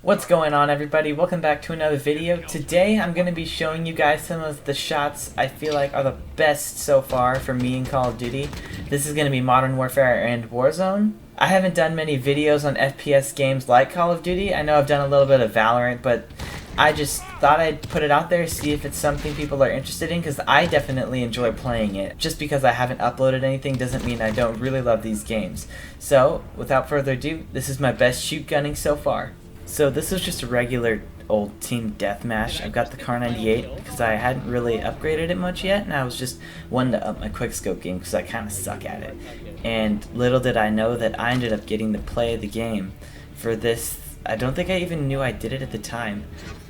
What's going on, everybody? Welcome back to another video. Today I'm going to be showing you guys some of the shots I feel like are the best so far for me in Call of Duty. This is going to be Modern Warfare and Warzone. I haven't done many videos on FPS games like Call of Duty. I know I've done a little bit of Valorant, but I just thought I'd put it out there, see if it's something people are interested in, because I definitely enjoy playing it. Just because I haven't uploaded anything doesn't mean I don't really love these games. So, without further ado, this is my best shoot gunning so far. So this is just a regular old team deathmatch. I've got the Car 98 because I hadn't really upgraded it much yet, and I was just wanting to up my quickscope game because I kind of suck at it. And little did I know that I ended up getting to play the game for this. I don't think I even knew I did it at the time.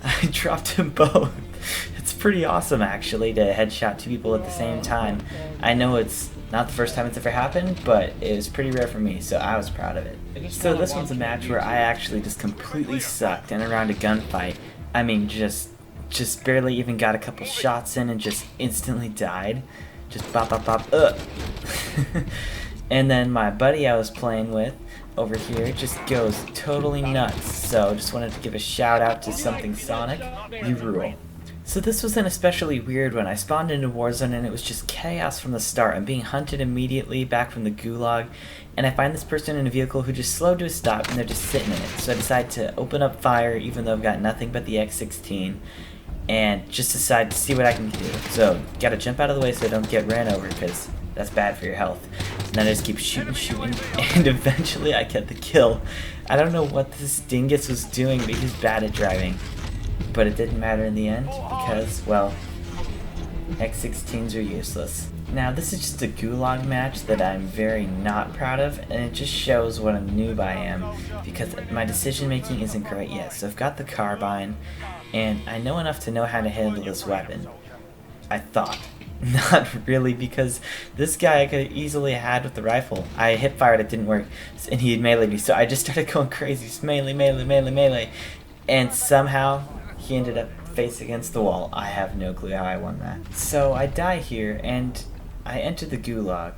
I dropped them both. It's pretty awesome actually to headshot two people at the same time. I know it's not the first time it's ever happened, but it was pretty rare for me, so I was proud of it. So this one's a match where I actually just completely sucked in around a gunfight. I mean, just barely even got a couple shots in and just instantly died. Just bop bop bop, And then my buddy I was playing with over here just goes totally nuts. So just wanted to give a shout out to Something Sonic. You rule. So this was an especially weird one. I spawned into Warzone and it was just chaos from the start. I'm being hunted immediately back from the gulag, and I find this person in a vehicle who just slowed to a stop and they're just sitting in it. So I decide to open up fire even though I've got nothing but the X16 and just decide to see what I can do. So gotta jump out of the way so I don't get ran over because that's bad for your health. And then I just keep shooting, and eventually I get the kill. I don't know what this dingus was doing, but he's bad at driving. But it didn't matter in the end because, well, X16s are useless. Now this is just a gulag match that I'm very not proud of, and it just shows what a noob I am because my decision making isn't great yet. So I've got the carbine and I know enough to know how to handle this weapon. I thought. Not really, because this guy I could have easily had with the rifle. I hip fired, it didn't work, and he had meleeed me, so I just started going crazy. Just melee. And somehow he ended up face against the wall. I have no clue how I won that. So I die here, and I enter the gulag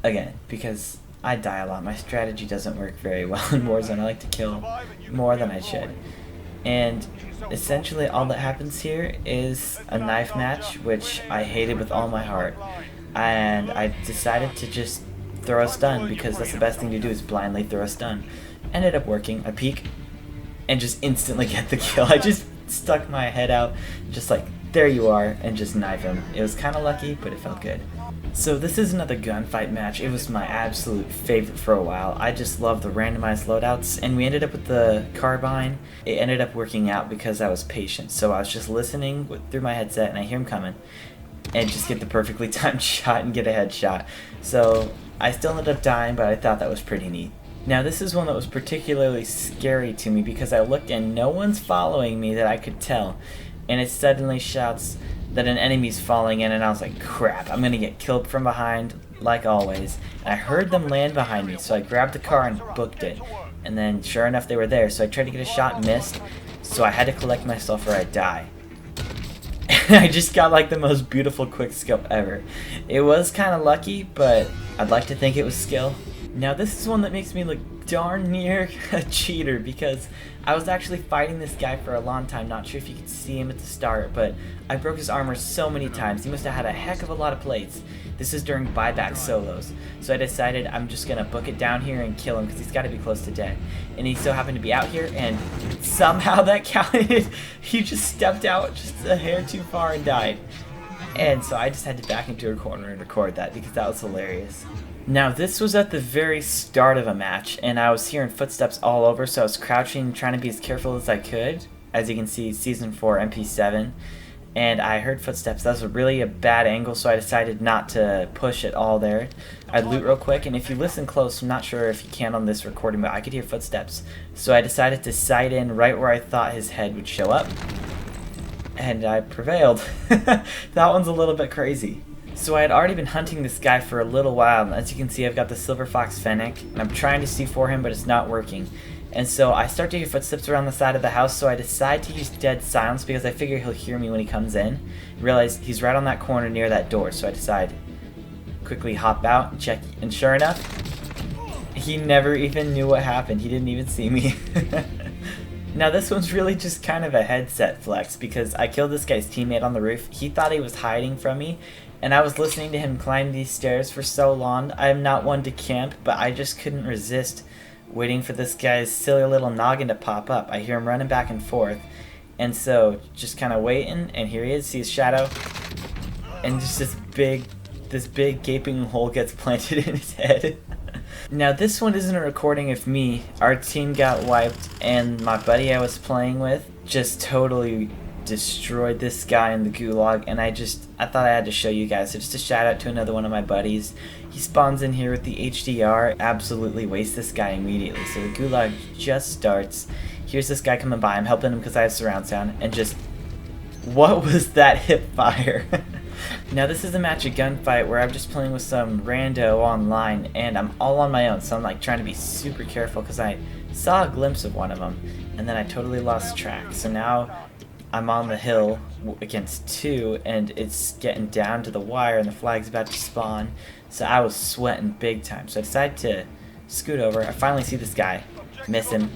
again, because I die a lot. My strategy doesn't work very well in Warzone. I like to kill more than I should. And essentially all that happens here is a knife match, which I hated with all my heart. And I decided to just throw a stun, because that's the best thing to do, is blindly throw a stun. Ended up working. I peek and just instantly get the kill. I just stuck my head out, just like, there you are, and just knife him. It was kind of lucky, but it felt good. So this is another gunfight match. It was my absolute favorite for a while. I just love the randomized loadouts, and we ended up with the carbine. It ended up working out because I was patient. So I was just listening through my headset, and I hear him coming, and just get the perfectly timed shot and get a headshot. So I still ended up dying, but I thought that was pretty neat. Now this is one that was particularly scary to me because I looked and no one's following me that I could tell, and it suddenly shouts that an enemy's falling in, and I was like, crap, I'm gonna get killed from behind like always. And I heard them land behind me, so I grabbed the car and booked it, and then sure enough they were there. So I tried to get a shot, missed, so I had to collect myself or I'd die. And I just got like the most beautiful quickscope ever. It was kind of lucky, but I'd like to think it was skill. Now this is one that makes me look darn near a cheater, because I was actually fighting this guy for a long time. Not sure if you could see him at the start, but I broke his armor so many times. He must have had a heck of a lot of plates. This is during buyback solos, so I decided I'm just gonna book it down here and kill him because he's got to be close to dead. And he so happened to be out here, and somehow that counted. He just stepped out just a hair too far and died. And so I just had to back into a corner and record that because that was hilarious. Now this was at the very start of a match, and I was hearing footsteps all over, so I was crouching, trying to be as careful as I could. As you can see, Season 4 MP7, and I heard footsteps. That was really a bad angle, so I decided not to push at all there. I'd loot real quick, and if you listen close, I'm not sure if you can on this recording, but I could hear footsteps. So I decided to sight in right where I thought his head would show up, and I prevailed. That one's a little bit crazy. So I had already been hunting this guy for a little while, and as you can see I've got the Silver Fox Fennec, and I'm trying to see for him, but it's not working. And so I start to hear footsteps around the side of the house, so I decide to use dead silence because I figure he'll hear me when he comes in. Realize he's right on that corner near that door, so I decide quickly hop out and check, and sure enough, he never even knew what happened. He didn't even see me. Now this one's really just kind of a headset flex because I killed this guy's teammate on the roof. He thought he was hiding from me, and I was listening to him climb these stairs for so long. I'm not one to camp, but I just couldn't resist waiting for this guy's silly little noggin to pop up. I hear him running back and forth, and so just kind of waiting, and here he is. See his shadow, and just this big gaping hole gets planted in his head. Now this one isn't a recording of me. Our team got wiped, and my buddy I was playing with just totally destroyed this guy in the gulag, and I thought I had to show you guys. So just a shout out to another one of my buddies. He spawns in here with the HDR, absolutely wastes this guy immediately. So the gulag just starts. Here's this guy coming by. I'm helping him because I have surround sound, and just, what was that hip fire? Now this is a match of gunfight where I'm just playing with some rando online, and I'm all on my own, so I'm like trying to be super careful because I saw a glimpse of one of them, and then I totally lost track. So now I'm on the hill against two, and it's getting down to the wire, and the flag's about to spawn, so I was sweating big time. So I decided to scoot over. I finally see this guy. Miss him.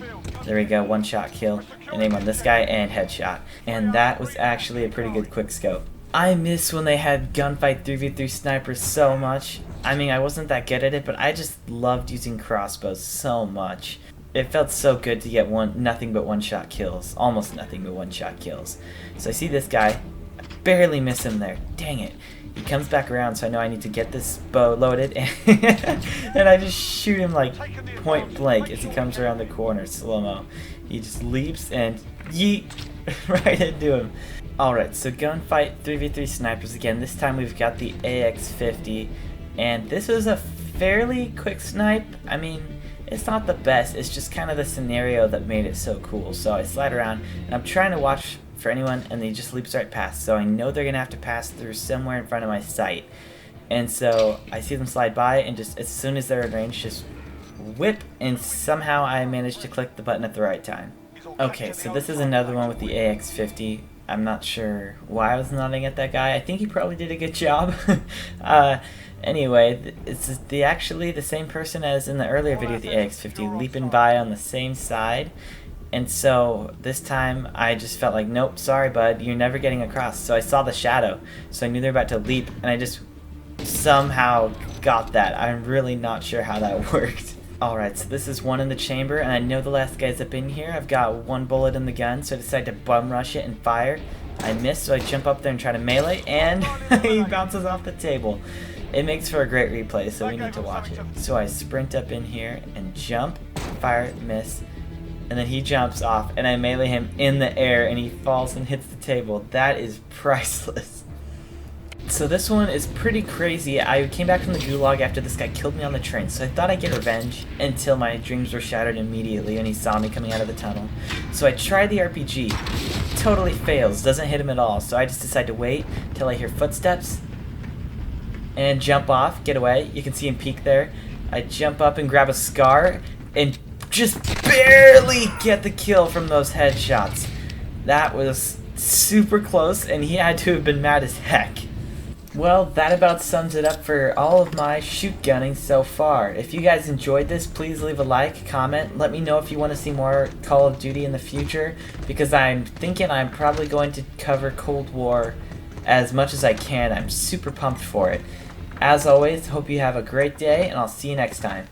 There we go, one shot kill. And aim on this guy and headshot. And that was actually a pretty good quick scope. I miss when they had gunfight 3v3 snipers so much. I mean, I wasn't that good at it, but I just loved using crossbows so much. It felt so good to get nothing but one shot kills. Almost nothing but one shot kills. So I see this guy. I barely miss him there. Dang it. He comes back around, so I know I need to get this bow loaded, and I just shoot him like point blank as he comes around the corner, slow-mo. He just leaps and yeet right into him. Alright, so gunfight 3v3 snipers again. This time we've got the AX50, and this was a fairly quick snipe. I mean, it's not the best, it's just kind of the scenario that made it so cool. So I slide around, and I'm trying to watch for anyone, and he just leaps right past. So I know they're going to have to pass through somewhere in front of my sight. And so I see them slide by, and just as soon as they're in range, just whip, and somehow I managed to click the button at the right time. Okay, so this is another one with the AX50. I'm not sure why I was nodding at that guy. I think he probably did a good job. Anyway, it's actually the same person as in the earlier video with the AX50, leaping by on the same side. And so this time I just felt like, nope, sorry bud, you're never getting across. So I saw the shadow, so I knew they were about to leap, and I just somehow got that. I'm really not sure how that worked. Alright, so this is one in the chamber, and I know the last guy's up in here. I've got one bullet in the gun, so I decide to bum rush it and fire. I miss, so I jump up there and try to melee, and he bounces off the table. It makes for a great replay, so we need to watch it. So I sprint up in here and jump, fire, miss, and then he jumps off, and I melee him in the air, and he falls and hits the table. That is priceless. So this one is pretty crazy. I came back from the gulag after this guy killed me on the train, so I thought I'd get revenge until my dreams were shattered immediately when he saw me coming out of the tunnel. So I tried the RPG. Totally fails, doesn't hit him at all, so I just decide to wait till I hear footsteps and jump off, get away. You can see him peek there. I jump up and grab a scar and just barely get the kill from those headshots. That was super close, and he had to have been mad as heck. Well, that about sums it up for all of my shoot gunning so far. If you guys enjoyed this, please leave a like, comment, let me know if you want to see more Call of Duty in the future, because I'm thinking I'm probably going to cover Cold War as much as I can. I'm super pumped for it. As always, hope you have a great day, and I'll see you next time.